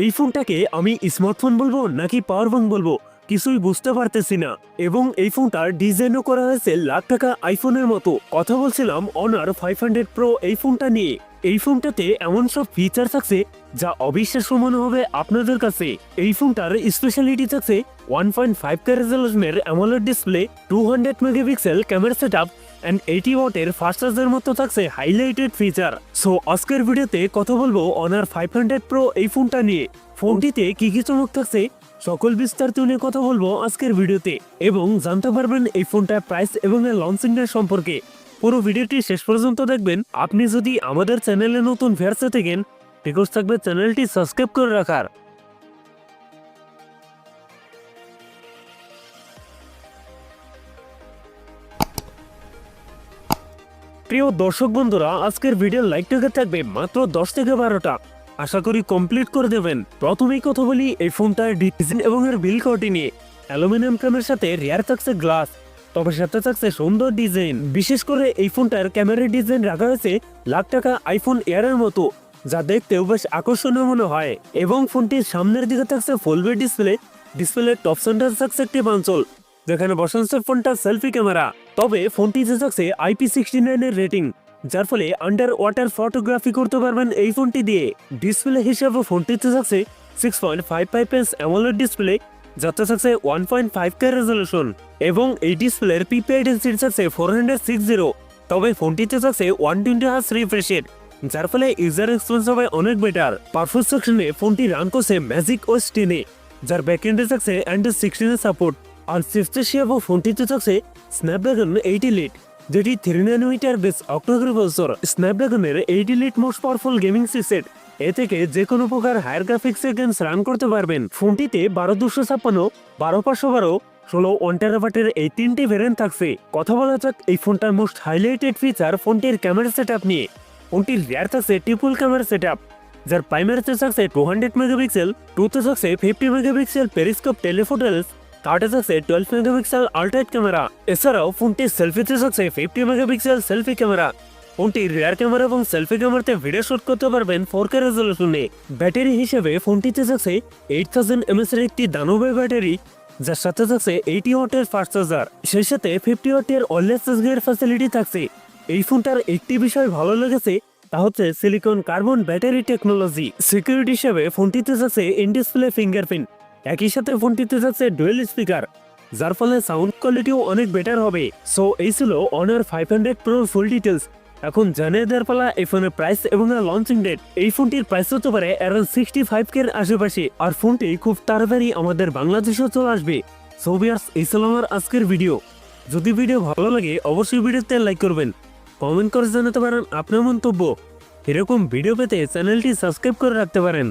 এই ফোনটাকে আমি স্মার্টফোন বলবো নাকি পাওয়ার ব্যাংক বলবো কিছুই বুঝতে পারতেছি না। এবং এই ফোনটার ডিজাইনও করা হয়েছে লাখ টাকা আইফোনের মতো। কথা বলছিলাম অনার 500 প্রো এই ফোনটা নিয়ে। এই ফোনটাতে এমন সব ফিচার থাকছে যা অবিশ্বাস্য মনে হবে আপনাদের কাছে। এই ফোনটার স্পেশালিটি থাকছে 1.5K রেজলিউশনের AMOLED display, 200 megapixel camera setup and 80 ওয়াটের ফাস্ট চার্জের মতো থাকছে হাইলাইটেড ফিচার। সো আজকের ভিডিওতে কথা বলবো অনার 500 প্রো এই ফোনটা নিয়ে। ফোনটিতে কি কি চমক থাকছে সকল বিস্তারিত নিয়ে কথা বলবো আজকের ভিডিওতে, এবং জানতে পারবেন এই ফোনটার প্রাইস এবং এর লঞ্চিং ডেট সম্পর্কে। পুরো ভিডিওটি শেষ পর্যন্ত দেখবেন। আপনি যদি আমাদের চ্যানেলে নতুন ভিউয়ার্স থাকেন, রিকোয়েস্ট থাকবে চ্যানেলটি সাবস্ক্রাইব করে রাখার। প্রিয় দর্শক বন্ধুরা, আজকের ভিডিওর লাইক টার্গেট থাকবে মাত্র 10 থেকে 12টা। আশা করি কমপ্লিট করে দেবেন। প্রথমেই কথা বলি এই ফোনটার ডিজাইন এবং এর বিল্ড কোয়ালিটি নিয়ে। অ্যালুমিনিয়াম ফ্রেমের সাথে রেয়ার থাকছে গ্লাস, তবে সাথে থাকছে সুন্দর ডিজাইন। বিশেষ করে এই ফোনটার ক্যামেরার ডিজাইন রাখা হয়েছে লাখ টাকা আইফোন এয়ারের মতো, যা দেখতেও বেশ আকর্ষণীয় মনে হয়। এবং ফোনটির সামনের দিকে থাকছে ফুল বেড ডিসপ্লে। ডিসপ্লের টপ সেন্টার থাকছে একটি বাঞ্চল, যেখানে বসানো ফোনটা সেলফি ক্যামেরা। তবে ফোনটিতে থাকছে IP69 এর রেটিং, যার ফলে আন্ডার ওয়াটার ফটোগ্রাফি করতে পারবেন এই ফোনটি দিয়ে। ডিসপ্লে হিসেবে ফোনটিতে থাকছে 6.55 ইঞ্চ অ্যামোলেড ডিসপ্লে, যাতে থাকছে 1.5K রেজলিউশন, এবং এই ডিসপ্লের পিপিআই ডেনসিটি থাকছে 460। তবে ফোনটিতে থাকছে 120 হার্জ রিফ্রেশ রেট, যার ফলে ইউজার এক্সপিরিয়েন্স হবে অনেক বেটার। পারফরম্যান্স সেকশনে ফোনটি রান করছে ম্যাজিক OS 10, যার ব্যাকএন্ডে থাকছে অ্যান্ড্রয়েড 16 এর সাপোর্ট। আর ফিফথ হিসেবে ফোনটিতে থাকছে স্ন্যাপড্রাগন 80 লিট, যেটি 3 ন্যানোমিটার বেস অক্টোগ্রাফ প্রসেসর। স্ন্যাপড্রাগনের 80 elite most powerful gaming chipset, এ থেকে যে কোনো প্রকার হায়ার গ্রাফিক্সের গেমস রান করতে পারবেন। ফোনটিতে 12256, 12512, 16 1 টেরাবাইটের এই তিনটি ভেরিয়েন্ট থাকছে। কথা বলা যাক এই ফোনটার মোস্ট হাইলাইটেড ফিচার ফোনটির ক্যামেরা সেটআপ নিয়ে। ফোনটির রিয়ার থাকছে ট্রিপল ক্যামেরা সেটআপ, যার প্রাইমারিতে থাকছে 200 মেগাপিক্সেল, টুতে থাকছে 50 মেগাপিক্সেল পেরিস্কোপ টেলিফোটোস, থার্ডে থাকছে 12 মেগাপিক্সেল আল্ট্রাইট ক্যামেরা। এছাড়াও ফোনটির সেলফিতে থাকছে 50 মেগাপিক্সেল সেলফি ক্যামেরা। ফোনটির রিয়ার ক্যামেরা এবং সেলফি ক্যামেরাতে ভিডিও শুট করতে পারবেন 4K রেজলিউশনে। ব্যাটারি হিসেবে ফোনটিতে থাকছে 8000 mAh এর একটি দানবে ব্যাটারি, যার সাথে থাকছে 80 ওয়াটের ফাস্ট চার্জার। সেই সাথে 50 ওয়াটের ওয়্যারলেস চার্জিং ফ্যাসিলিটি থাকছে। এই ফোনটার একটি বিষয় ভালো লেগেছে, তা হচ্ছে silicon carbon battery technology. Security হিসেবে ফোনটিতে থাকছে ইন ডিসপ্লে ফিঙ্গারপ্রিন্ট, একই সাথে ফোনটিতে থাকছে ডুয়েল স্পিকার, যার ফলে সাউন্ড কোয়ালিটিও অনেক বেটার হবে। সো এই ছিল অনার 500 প্রো ফুল ডিটেলস। এখন জানিয়ে দেওয়ার পালা এই ফোনের প্রাইস এবং লঞ্চিং ডেট। এই ফোনটির প্রাইস হতে পারে অ্যারাউন্ড 65K এর আশেপাশে, আর ফোনটি খুব তাড়াতাড়ি আমাদের বাংলাদেশেও চলে আসবে। সো ভিউয়ার্স, এই ছিল আমার আজকের ভিডিও। যদি ভিডিও ভালো লাগে অবশ্যই ভিডিওতে লাইক করবেন, কমেন্ট করে জানাতে পারেন আপনার মন্তব্য। এরকম ভিডিও পেতে চ্যানেলটি সাবস্ক্রাইব করে রাখতে পারেন।